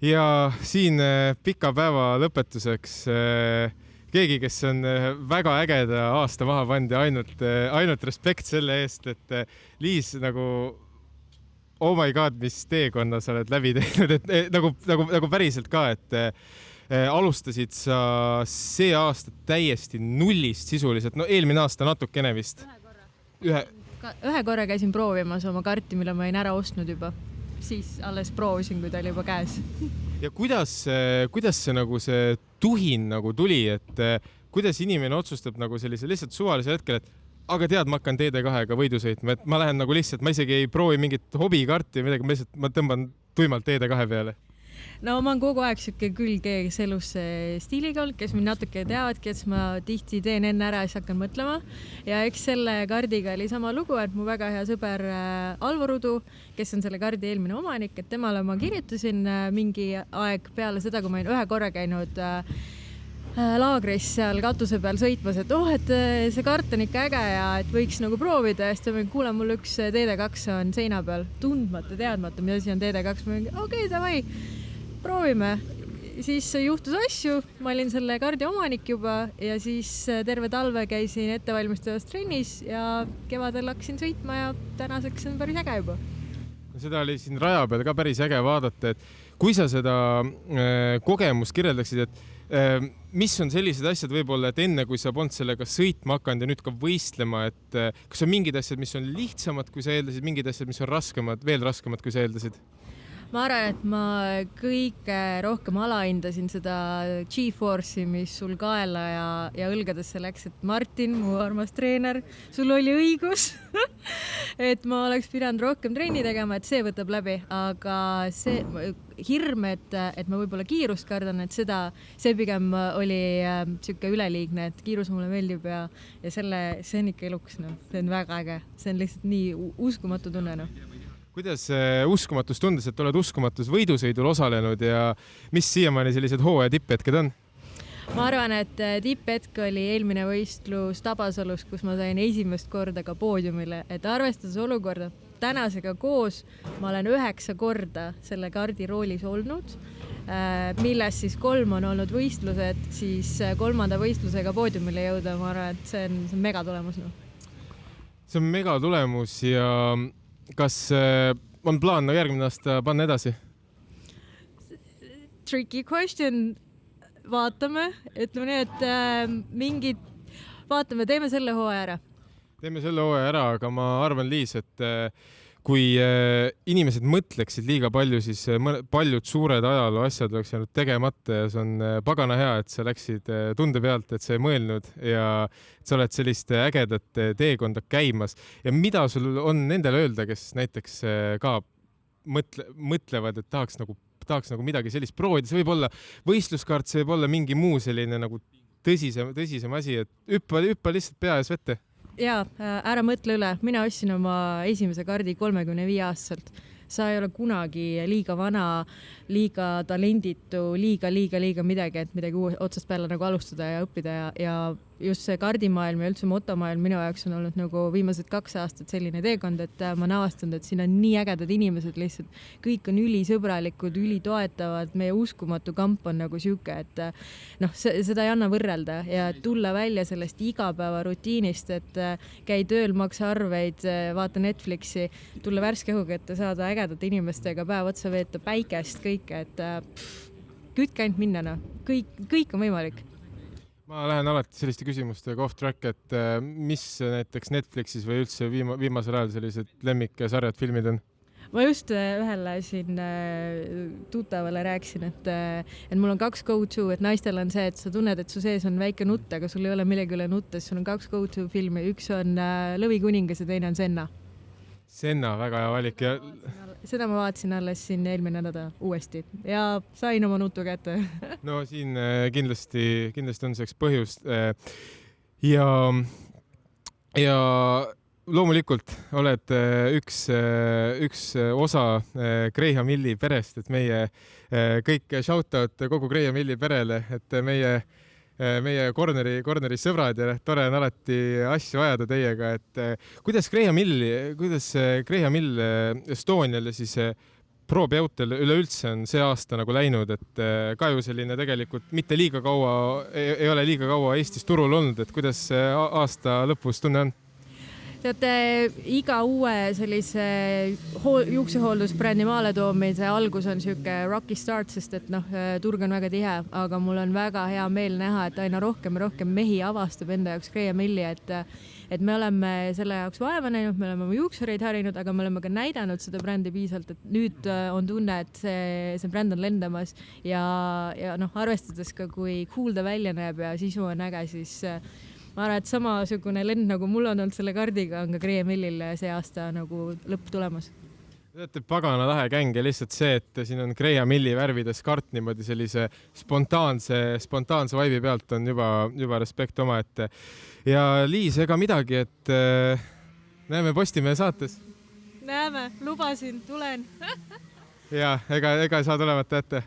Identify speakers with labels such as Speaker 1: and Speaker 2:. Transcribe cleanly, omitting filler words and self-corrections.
Speaker 1: Ja siin pika päeva lõpetuseks keegi, kes on väga ägeda aasta maha pandi, ainult respekt selle eest, et Liis nagu oh my god, mis teekonna sa oled läbi teinud, et nagu päriselt ka, et alustasid sa see aasta täiesti nullist sisuliselt, no eelmine aasta natukene vist.
Speaker 2: Ühe korra käisin proovimas oma karti, mille ma olin ära ostnud juba. Siis alles proovisin, kui ta oli juba käes.
Speaker 1: Ja kuidas see nagu see tuhin nagu tuli, et kuidas inimene otsustab nagu sellise lihtsalt suvalise hetkel, et aga tead, ma hakkan TD2-ga võidu sõitma, et ma lähen nagu lihtsalt, ma isegi ei proovi mingit hobikarti või midagi, ma tõmban tuimalt TD2 peale.
Speaker 2: No ma olen kogu aeg siuke külgees elus stiiliga olnud, kes mind natuke teavadki, et ma tihti teen enne ära ja siis hakkan mõtlema. Ja eks selle kardiga oli sama lugu, et mu väga hea sõber Alvo Rudu, kes on selle kardi eelmine omanik, et temale ma kirjutasin mingi aeg peale seda, kui ma olin ühe korra käinud laagris seal katuse peal sõitmas, et et see kart on ikka äge ja et võiks nagu proovida. Ja siis ta mõni, kuule, mul üks TD2 on seina peal, tundmata, teadmata, mis asi on TD2. Ma mõni, okei, davai, proovime. Siis juhtus asju, ma olin selle kardi omanik juba ja siis terve talve käisin ettevalmistavas trennis ja kevadel hakkasin sõitma ja tänaseks on päris äge juba.
Speaker 1: Seda oli siin raja peal ka päris äge vaadata, et kui sa seda kogemust kirjeldaksid, et mis on sellised asjad võib-olla, et enne kui sa polnud sellega sõitma hakanud ja nüüd ka võistlema, et kas on mingid asjad, mis on lihtsamad, kui sa eeldasid, mingid asjad, mis on raskemad, veel raskemad, kui sa eeldasid?
Speaker 2: Ma arvan, et ma kõige rohkem alahindasin seda G-Force'i, mis sul kaela ja õlgadesse läks, et Martin, mu armas treener, sul oli õigus, et ma oleks pidanud rohkem trenni tegema, et see võtab läbi, aga see hirm, et ma võib-olla kiirust kardan, et see pigem oli siuke üleliigne, et kiirus mulle meeldib ja see on ikka eluks, no. See on väga äge, see on lihtsalt nii uskumatu tunne, no.
Speaker 1: Kuidas uskumatus tundes, et oled uskumatus võidusõidul osalenud ja mis siiamaani sellised hooaja tipphetked on?
Speaker 2: Ma arvan, et tipphetk oli eelmine võistlus Tabasalus, kus ma sain esimest korda ka poodiumile, et arvestades olukorda tänasega koos, ma olen 9 korda selle kardi roolis olnud, milles siis 3 on olnud võistlused, siis 3. võistlusega poodiumile jõuda, ma arvan, et see on megatulemus. No.
Speaker 1: See on megatulemus ja kas on plaan järgmine aasta panna edasi?
Speaker 2: Tricky question. Vaatame, ütleme nii, et vaatame, teeme selle hooaja ära.
Speaker 1: Teeme selle hooaja ära, aga ma arvan, Liis, et kui inimesed mõtleksid liiga palju, siis paljud suured ajaloo asjad oleks jäänud tegemata ja see on pagana hea, et sa läksid tunde pealt, et sa ei mõelnud ja et sa oled sellist ägedat teekonda käimas. Ja mida sul on nendele öelda, kes näiteks ka mõtlevad, et tahaks nagu midagi sellist proovida? See võib olla võistluskaart, see võib olla mingi muu selline nagu tõsisem asi, et hüppa lihtsalt pea ees vette.
Speaker 2: Jaa, ära mõtle üle. Mina ostsin oma esimese kardi 35 aastaselt. Sa ei ole kunagi liiga vana, liiga talenditu, liiga midagi, et midagi otsast peale nagu alustada ja õppida ja just see kardimaailm ja üldse motomaailm minu jaoks on olnud nagu viimased 2 aastat selline teekond, et ma olen avastanud, et siin on nii ägedad inimesed lihtsalt. Kõik on ülisõbralikud, ülitoetavad, meie uskumatu kamp on nagu siuke, et seda ei anna võrrelda ja tulla välja sellest igapäeva rutiinist, et käi tööl, maksa arveid, vaata Netflixi, tulla värske õhuga, et saada ägedate inimestega päev otsa veeta, päikest, kõike, et kütke ainult minna, kõik on võimalik.
Speaker 1: Ma lähen alati selliste küsimustega off track, et mis näiteks Netflixis või üldse viimasel ajal sellised lemmiksarjad, filmid on?
Speaker 2: Ma just ühele siin tuttavale rääkisin, et mul on 2 go-to, et naistel on see, et sa tunned, et su sees on väike nutt, aga sul ei ole millegi üle nutta, sul on 2 go-to filmi, üks on Lõvikuningas ja teine on Senna.
Speaker 1: Senna, väga hea valik. Ja
Speaker 2: seda ma vaatasin alles siin eelmine nädal uuesti ja sain oma nutu kätte.
Speaker 1: No siin kindlasti on selleks põhjust. Ja loomulikult oled üks osa Graham Hilli perest, et meie kõik shoutout kogu Graham Hilli perele, et meie corneri sõbrad ja tore on alati asju ajada teiega, et kuidas Graham Hill Estoniale siis Pro-Peutel üleüldse on see aasta nagu läinud, et ka ju selline tegelikult mitte liiga kaua, ei ole liiga kaua Eestis turul olnud, et kuidas aasta lõpus tunne on?
Speaker 2: teate, iga uue sellise juuksehooldusbrändi maaletoomise algus on sihuke rocky start, sest et turg on väga tihe, aga mul on väga hea meel näha, et aina rohkem ja rohkem mehi avastab enda jaoks Graham Hilli, et me oleme selle jaoks vaeva näinud, me oleme oma juuksureid harinud, aga me oleme ka näidanud seda brändi piisavalt, et nüüd on tunne, et see bränd on lendamas ja arvestades ka, kui cool ta välja näeb ja sisu on äge, siis ma arvan, et samasugune lend, nagu mul on olnud selle kardiga, on ka Graham Hillil see aasta nagu lõpp tulemas.
Speaker 1: Teate, pagana lahe käng ja lihtsalt see, et siin on Graham Hilli värvides kart niimoodi sellise spontaanse vaibi pealt on juba respekt omaette. Ja Liis, ega midagi, et näeme Postimehe saates.
Speaker 2: Näeme, lubasin, tulen.
Speaker 1: Ja ega saa tulemata ette.